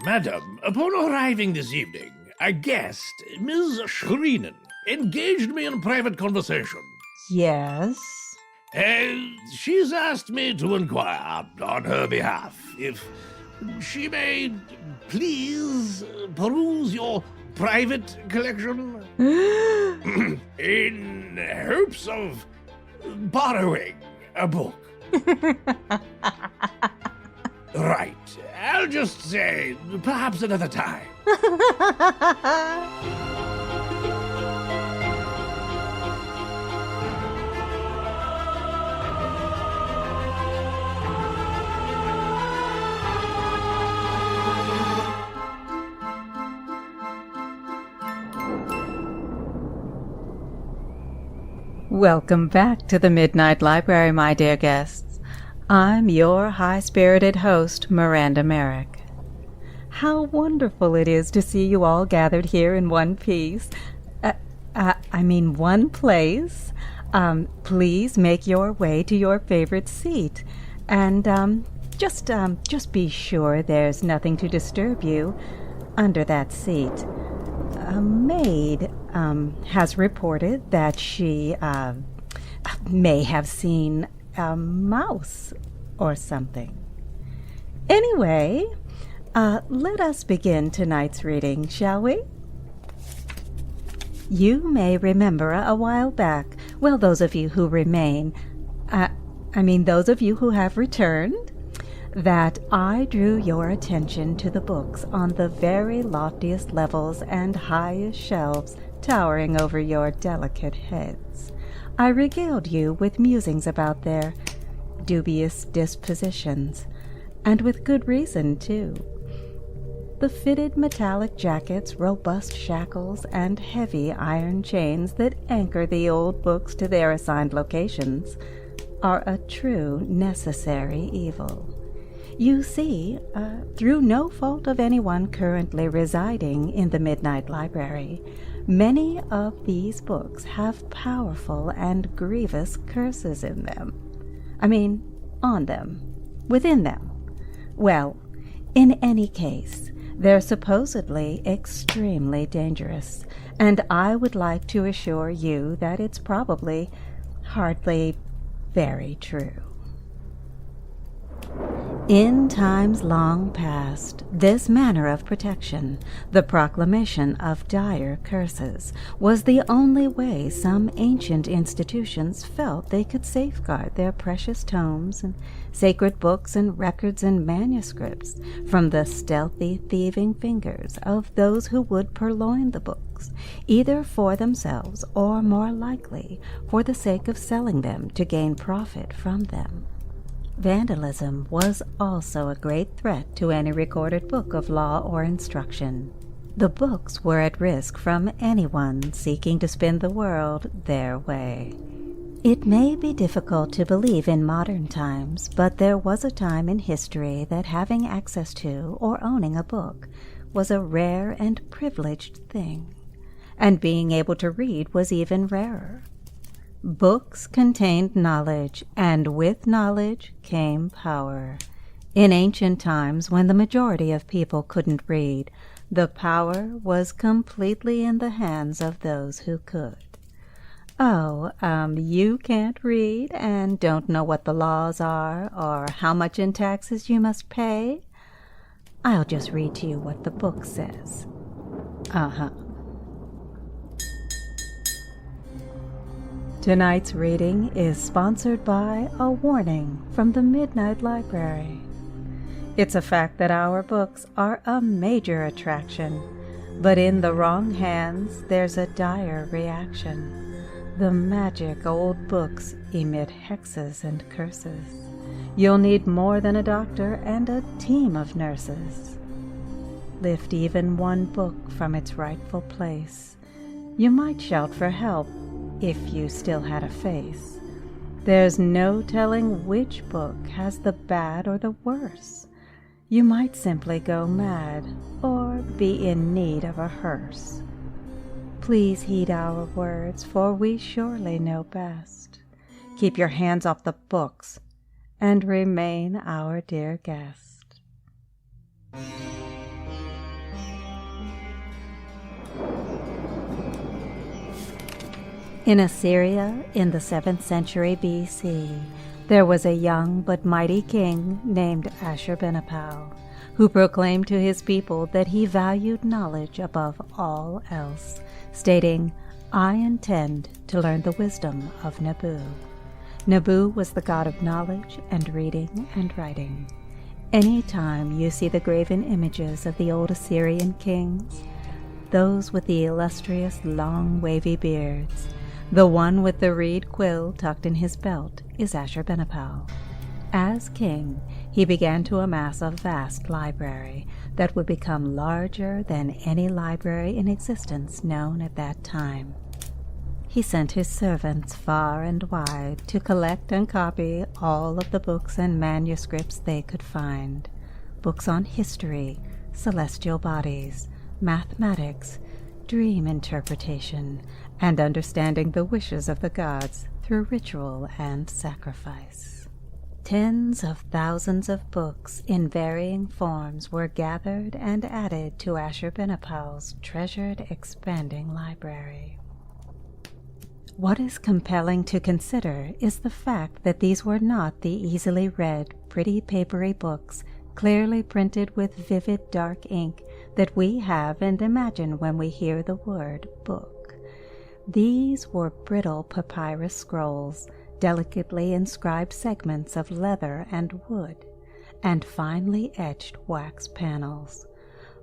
Madam, upon arriving this evening, a guest, Ms. Shreenan, engaged me in private conversation. Yes? She's asked me to inquire on her behalf if she may please peruse your private collection in hopes of borrowing a book. Right. I'll just say, perhaps another time. Welcome back to the Midnight Library, my dear guests. I'm your high-spirited host, Miranda Merrick. How wonderful it is to see you all gathered here in one piece. One place. Please make your way to your favorite seat. And just be sure there's nothing to disturb you under that seat. A maid has reported that she may have seen a mouse or something. Anyway, let us begin tonight's reading, shall we? You may remember a while back, well, those of you who remain, those of you who have returned, that I drew your attention to the books on the very loftiest levels and highest shelves towering over your delicate heads. I regaled you with musings about their dubious dispositions, and with good reason, too. The fitted metallic jackets, robust shackles, and heavy iron chains that anchor the old books to their assigned locations are a true necessary evil. You see, through no fault of anyone currently residing in the Midnight Library, many of these books have powerful and grievous curses in them. On them. Within them. Well, in any case, they're supposedly extremely dangerous, and I would like to assure you that it's probably hardly very true. In times long past, this manner of protection, the proclamation of dire curses, was the only way some ancient institutions felt they could safeguard their precious tomes and sacred books and records and manuscripts from the stealthy, thieving fingers of those who would purloin the books, either for themselves or, more likely, for the sake of selling them to gain profit from them. Vandalism was also a great threat to any recorded book of law or instruction. The books were at risk from anyone seeking to spin the world their way. It may be difficult to believe in modern times, but there was a time in history that having access to or owning a book was a rare and privileged thing, and being able to read was even rarer. Books contained knowledge, and with knowledge came power. In ancient times, when the majority of people couldn't read, the power was completely in the hands of those who could. You can't read and don't know what the laws are or how much in taxes you must pay? I'll just read to you what the book says. Tonight's reading is sponsored by a warning from the Midnight Library. It's a fact that our books are a major attraction, but in the wrong hands there's a dire reaction. The magic old books emit hexes and curses. You'll need more than a doctor and a team of nurses. Lift even one book from its rightful place. You might shout for help, if you still had a face. There's no telling which book has the bad or the worse. You might simply go mad, or be in need of a hearse. Please heed our words, for we surely know best. Keep your hands off the books, and remain our dear guest. In Assyria, in the 7th century BC, there was a young but mighty king named Ashurbanipal, who proclaimed to his people that he valued knowledge above all else, stating, "I intend to learn the wisdom of Nabu." Nabu was the god of knowledge and reading and writing. Any time you see the graven images of the old Assyrian kings, those with the illustrious long wavy beards, the one with the reed quill tucked in his belt is Ashurbanipal. As king, he began to amass a vast library that would become larger than any library in existence known at that time. He sent his servants far and wide to collect and copy all of the books and manuscripts they could find. Books on history, celestial bodies, mathematics, dream interpretation, and understanding the wishes of the gods through ritual and sacrifice. Tens of thousands of books in varying forms were gathered and added to Ashurbanipal's treasured, expanding library. What is compelling to consider is the fact that these were not the easily read, pretty papery books, clearly printed with vivid dark ink, that we have and imagine when we hear the word book. These were brittle papyrus scrolls, delicately inscribed segments of leather and wood, and finely etched wax panels.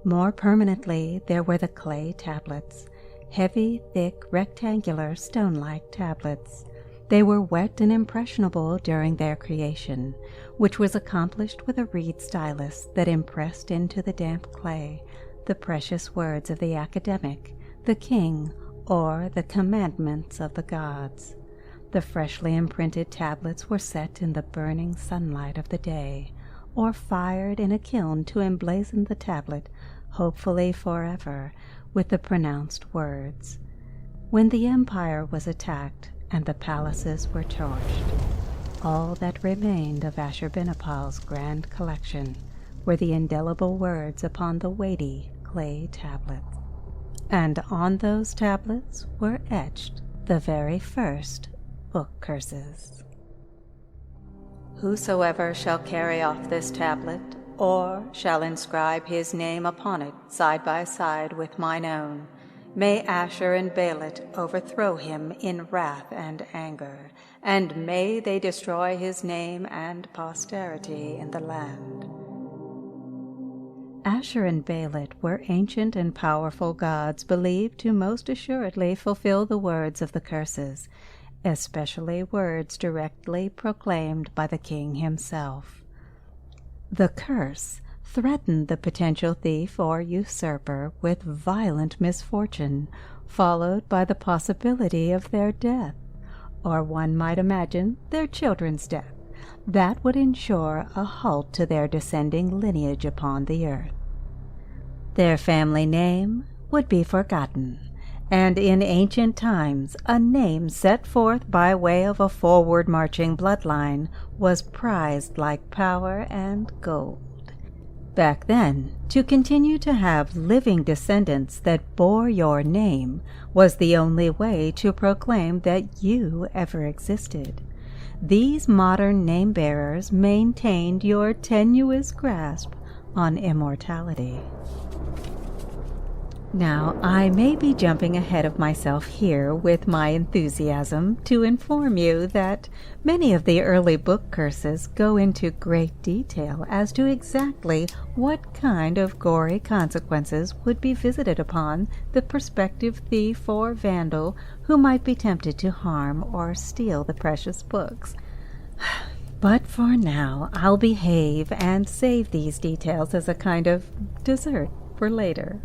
More permanently, there were the clay tablets, heavy, thick, rectangular, stone-like tablets. They were wet and impressionable during their creation, which was accomplished with a reed stylus that impressed into the damp clay the precious words of the academic, the king, or the commandments of the gods. The freshly imprinted tablets were set in the burning sunlight of the day, or fired in a kiln to emblazon the tablet, hopefully forever, with the pronounced words. When the empire was attacked and the palaces were torched, all that remained of Ashurbanipal's grand collection were the indelible words upon the weighty clay tablets. And on those tablets were etched the very first book curses. "Whosoever shall carry off this tablet, or shall inscribe his name upon it side by side with mine own, may Ashur and Baalit overthrow him in wrath and anger, and may they destroy his name and posterity in the land." Ashur and Baalit were ancient and powerful gods believed to most assuredly fulfill the words of the curses, especially words directly proclaimed by the king himself. The curse threatened the potential thief or usurper with violent misfortune, followed by the possibility of their death, or one might imagine their children's death. That would ensure a halt to their descending lineage upon the earth. Their family name would be forgotten, and in ancient times a name set forth by way of a forward-marching bloodline was prized like power and gold. Back then, to continue to have living descendants that bore your name was the only way to proclaim that you ever existed. These modern name-bearers maintained your tenuous grasp on immortality. Now, I may be jumping ahead of myself here with my enthusiasm to inform you that many of the early book curses go into great detail as to exactly what kind of gory consequences would be visited upon the prospective thief or vandal who might be tempted to harm or steal the precious books. But for now, I'll behave and save these details as a kind of dessert for later.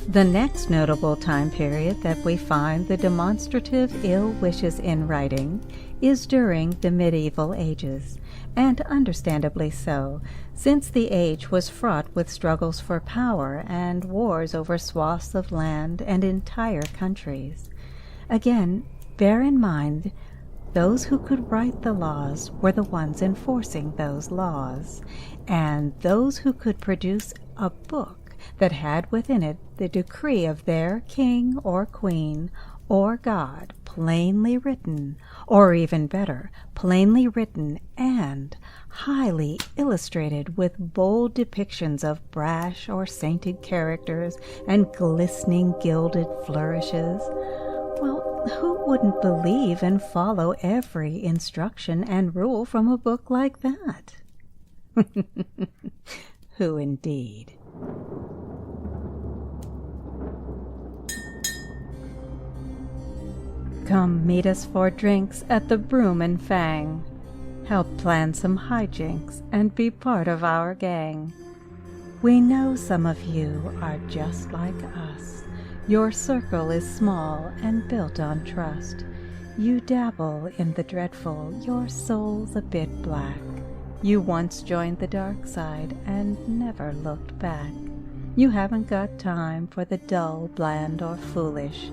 The next notable time period that we find the demonstrative ill wishes in writing is during the medieval ages, and understandably so, since the age was fraught with struggles for power and wars over swaths of land and entire countries. Again, bear in mind those who could write the laws were the ones enforcing those laws, and those who could produce a book that had within it the decree of their king or queen or god plainly written, or even better, plainly written and highly illustrated with bold depictions of brash or sainted characters and glistening gilded flourishes. Well, who wouldn't believe and follow every instruction and rule from a book like that? Who indeed? Come meet us for drinks at the Broom and Fang. Help plan some hijinks and be part of our gang. We know some of you are just like us. Your circle is small and built on trust. You dabble in the dreadful, your soul's a bit black. You once joined the dark side and never looked back. You haven't got time for the dull, bland, or foolish.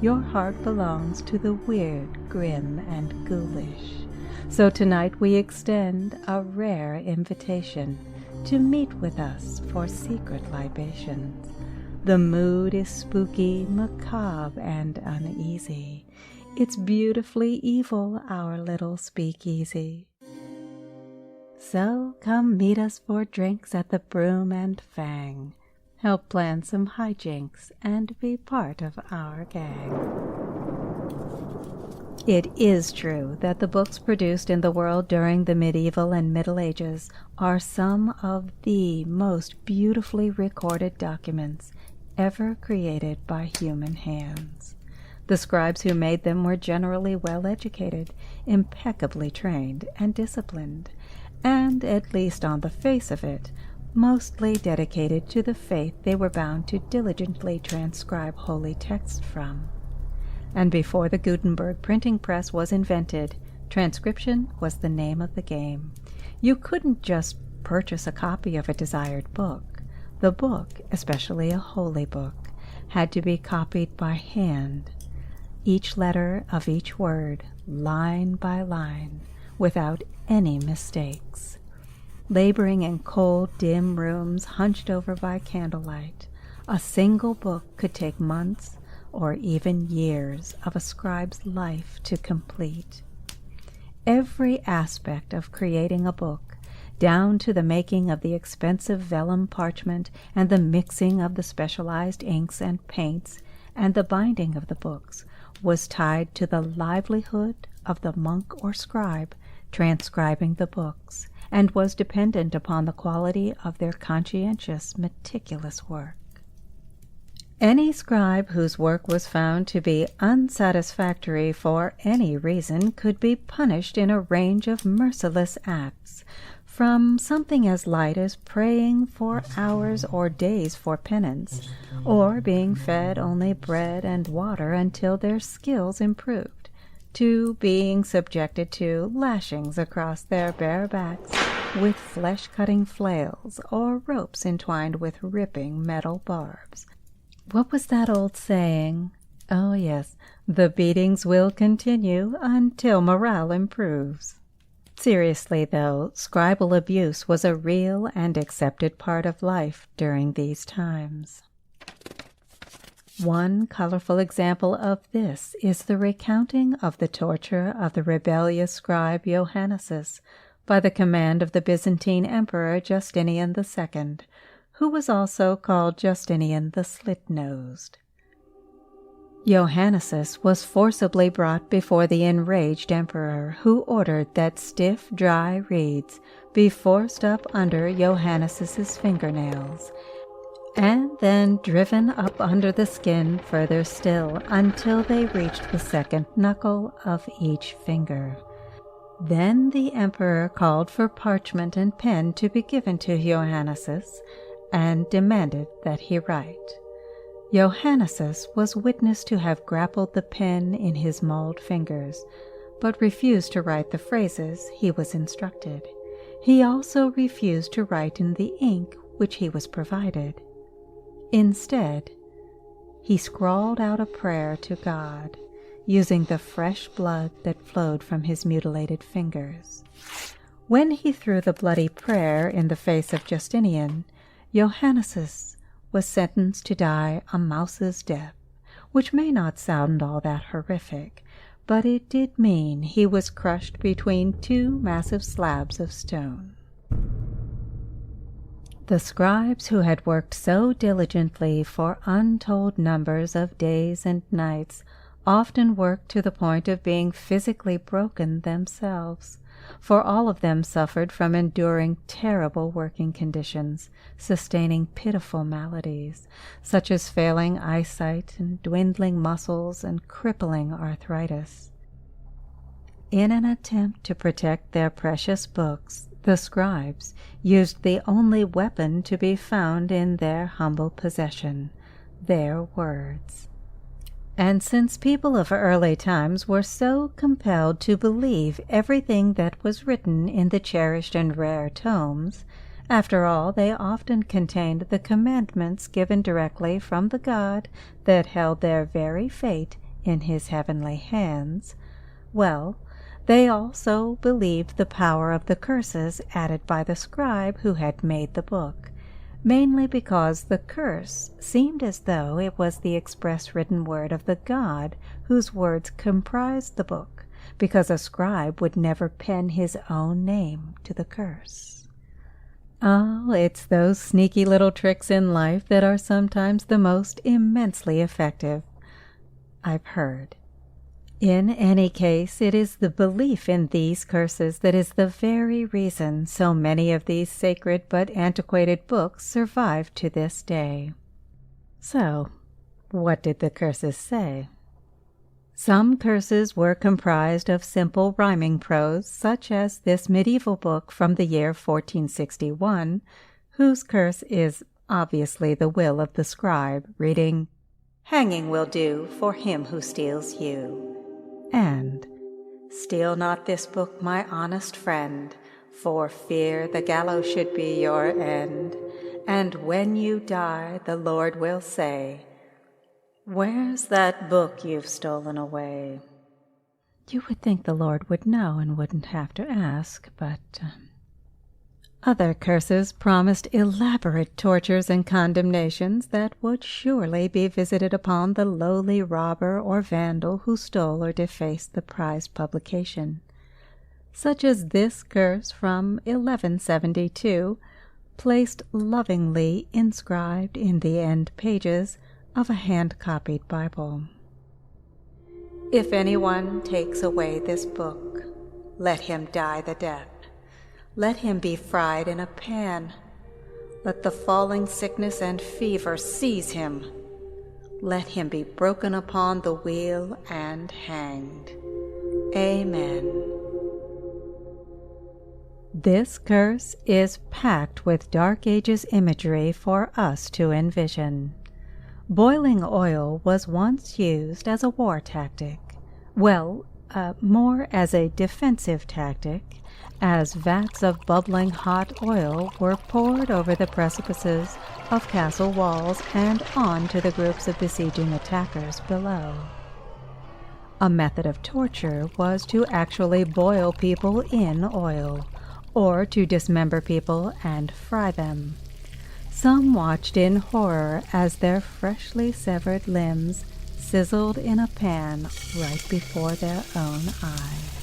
Your heart belongs to the weird, grim, and ghoulish. So tonight we extend a rare invitation to meet with us for secret libations. The mood is spooky, macabre, and uneasy. It's beautifully evil, our little speakeasy. So come meet us for drinks at the Broom and Fang. Help plan some hijinks and be part of our gang. It is true that the books produced in the world during the medieval and Middle Ages are some of the most beautifully recorded documents ever created by human hands. The scribes who made them were generally well educated, impeccably trained, and disciplined, and, at least on the face of it, mostly dedicated to the faith they were bound to diligently transcribe holy texts from. And before the Gutenberg printing press was invented, transcription was the name of the game. You couldn't just purchase a copy of a desired book. The book, especially a holy book, had to be copied by hand, each letter of each word, line by line, without any mistakes. Laboring in cold, dim rooms hunched over by candlelight, a single book could take months or even years of a scribe's life to complete. Every aspect of creating a book, down to the making of the expensive vellum parchment and the mixing of the specialized inks and paints and the binding of the books, was tied to the livelihood of the monk or scribe transcribing the books, and was dependent upon the quality of their conscientious, meticulous work. Any scribe whose work was found to be unsatisfactory for any reason could be punished in a range of merciless acts, from something as light as praying for hours or days for penance, or being fed only bread and water until their skills improved, to being subjected to lashings across their bare backs with flesh-cutting flails or ropes entwined with ripping metal barbs. What was that old saying? Oh, yes, the beatings will continue until morale improves. Seriously, though, scribal abuse was a real and accepted part of life during these times. One colorful example of this is the recounting of the torture of the rebellious scribe Johannesus by the command of the Byzantine Emperor Justinian II, who was also called Justinian the Slit-Nosed. Johannesus was forcibly brought before the enraged emperor, who ordered that stiff, dry reeds be forced up under Johannesus's fingernails, and then driven up under the skin further still until they reached the second knuckle of each finger. Then the emperor called for parchment and pen to be given to Johannesus, and demanded that he write. Johannesus was witnessed to have grappled the pen in his mauled fingers, but refused to write the phrases he was instructed. He also refused to write in the ink which he was provided. Instead, he scrawled out a prayer to God. using the fresh blood that flowed from his mutilated fingers. When he threw the bloody prayer in the face of Justinian, Johannes was sentenced to die a mouse's death, which may not sound all that horrific, but it did mean he was crushed between two massive slabs of stone. The scribes who had worked so diligently for untold numbers of days and nights often worked to the point of being physically broken themselves, for all of them suffered from enduring terrible working conditions, sustaining pitiful maladies, such as failing eyesight and dwindling muscles and crippling arthritis. In an attempt to protect their precious books, the scribes used the only weapon to be found in their humble possession, their words. And since people of early times were so compelled to believe everything that was written in the cherished and rare tomes, after all, they often contained the commandments given directly from the God that held their very fate in his heavenly hands, well, they also believed the power of the curses added by the scribe who had made the book, mainly because the curse seemed as though it was the express written word of the God whose words comprised the book, because a scribe would never pen his own name to the curse. Oh, it's those sneaky little tricks in life that are sometimes the most immensely effective, I've heard. In any case, it is the belief in these curses that is the very reason so many of these sacred but antiquated books survive to this day. So, what did the curses say? Some curses were comprised of simple rhyming prose, such as this medieval book from the year 1461, whose curse is obviously the will of the scribe, reading, "Hanging will do for him who steals you," and "Steal not this book, my honest friend, for fear the gallows should be your end. And when you die, the Lord will say, 'Where's that book you've stolen away?'" You would think the Lord would know and wouldn't have to ask, but other curses promised elaborate tortures and condemnations that would surely be visited upon the lowly robber or vandal who stole or defaced the prized publication, such as this curse from 1172, placed lovingly inscribed in the end pages of a hand-copied Bible. "If anyone takes away this book, let him die the death. Let him be fried in a pan. Let the falling sickness and fever seize him. Let him be broken upon the wheel and hanged. Amen." This curse is packed with Dark Ages imagery for us to envision. Boiling oil was once used as a war tactic. Well, more as a defensive tactic, as vats of bubbling hot oil were poured over the precipices of castle walls and on to the groups of besieging attackers below. A method of torture was to actually boil people in oil, or to dismember people and fry them. Some watched in horror as their freshly severed limbs sizzled in a pan right before their own eyes.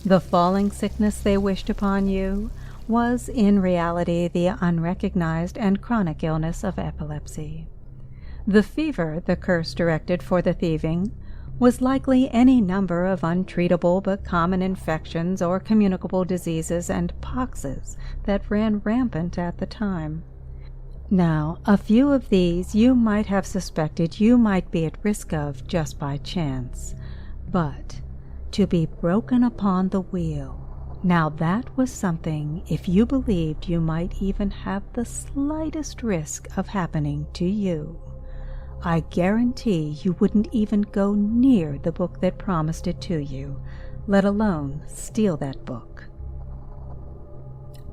The falling sickness they wished upon you was in reality the unrecognized and chronic illness of epilepsy. The fever the curse directed for the thieving was likely any number of untreatable but common infections or communicable diseases and poxes that ran rampant at the time. Now, a few of these you might have suspected you might be at risk of just by chance, but to be broken upon the wheel, now that was something if you believed you might even have the slightest risk of happening to you. I guarantee you wouldn't even go near the book that promised it to you, let alone steal that book.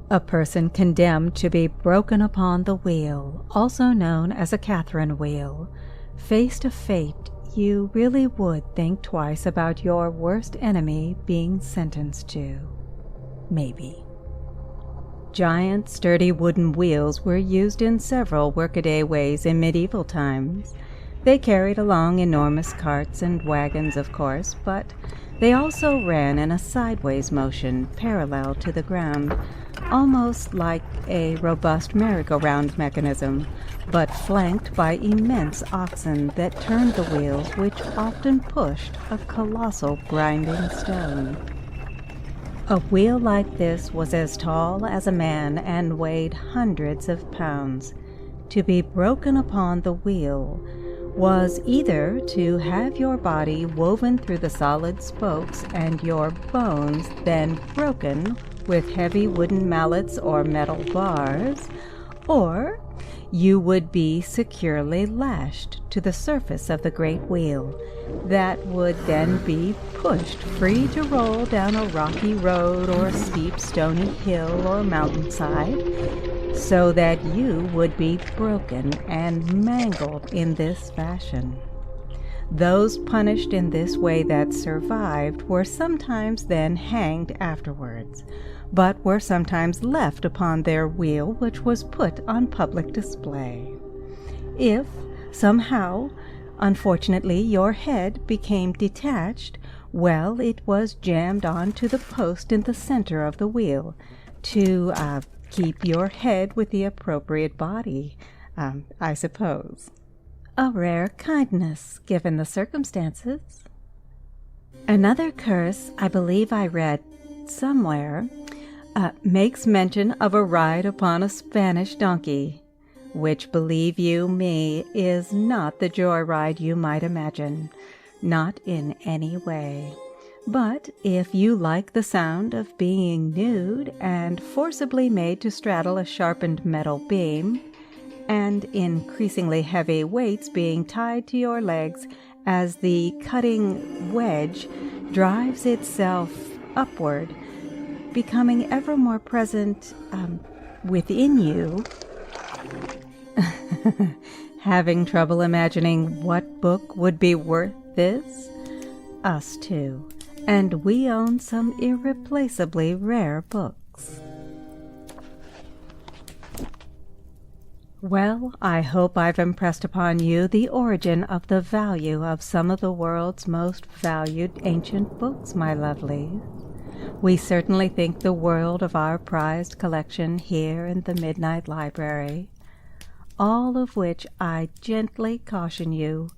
A person condemned to be broken upon the wheel, also known as a Catherine wheel, faced a fate you really would think twice about your worst enemy being sentenced to. Maybe. Giant, sturdy wooden wheels were used in several workaday ways in medieval times. They carried along enormous carts and wagons, of course, but they also ran in a sideways motion parallel to the ground, almost like a robust merry-go-round mechanism, but flanked by immense oxen that turned the wheels, which often pushed a colossal grinding stone. A wheel like this was as tall as a man and weighed hundreds of pounds. To be broken upon the wheel was either to have your body woven through the solid spokes and your bones then broken with heavy wooden mallets or metal bars, or you would be securely lashed to the surface of the great wheel that would then be pushed free to roll down a rocky road or a steep stony hill or mountainside, so that you would be broken and mangled in this fashion. Those punished in this way that survived were sometimes then hanged afterwards, but were sometimes left upon their wheel, which was put on public display. If, somehow, unfortunately, your head became detached, well, it was jammed onto the post in the center of the wheel to keep your head with the appropriate body, I suppose. A rare kindness, given the circumstances. Another curse, I believe I read somewhere, makes mention of a ride upon a Spanish donkey, which, believe you me, is not the joyride you might imagine, not in any way. But if you like the sound of being nude and forcibly made to straddle a sharpened metal beam, and increasingly heavy weights being tied to your legs as the cutting wedge drives itself upward, becoming ever more present within you, having trouble imagining what book would be worth this? Us too. And we own some irreplaceably rare books. Well, I hope I've impressed upon you the origin of the value of some of the world's most valued ancient books, my lovelies. We certainly think the world of our prized collection here in the Midnight Library, all of which I gently caution you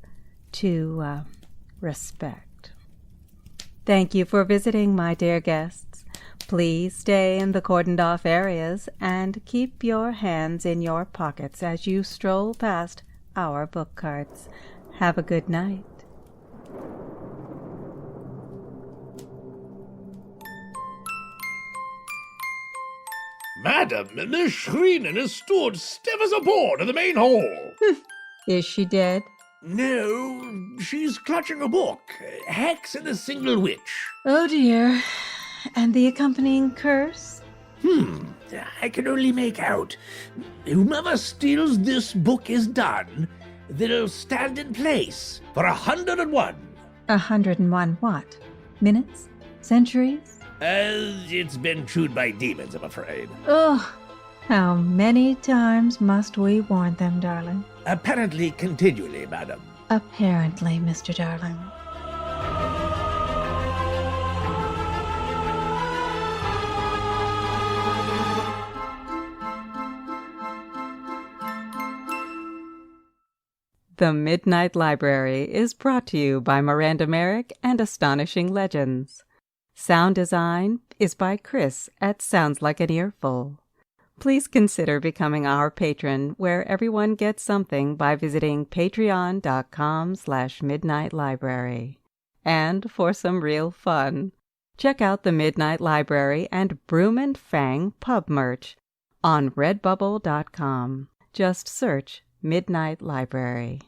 to respect. Thank you for visiting, my dear guests. Please stay in the cordoned-off areas and keep your hands in your pockets as you stroll past our book carts. Have a good night. Madam, Miss Shreenan has stood stiff as a board in the main hall. Is she dead? No, she's clutching a book. Hex and the Single Witch. Oh dear. And the accompanying curse? I can only make out. Whomever steals this book is done. They'll stand in place for 101. 101 what? Minutes? Centuries? It's been chewed by demons, I'm afraid. Oh, how many times must we warn them, darling? Apparently continually, madam. Apparently, Mr. Darling. The Midnight Library is brought to you by Miranda Merrick and Astonishing Legends. Sound design is by Chris at Sounds Like an Earful. Please consider becoming our patron, where everyone gets something, by visiting patreon.com/midnightlibrary. And for some real fun, check out the Midnight Library and Broom and Fang pub merch on redbubble.com. Just search Midnight Library.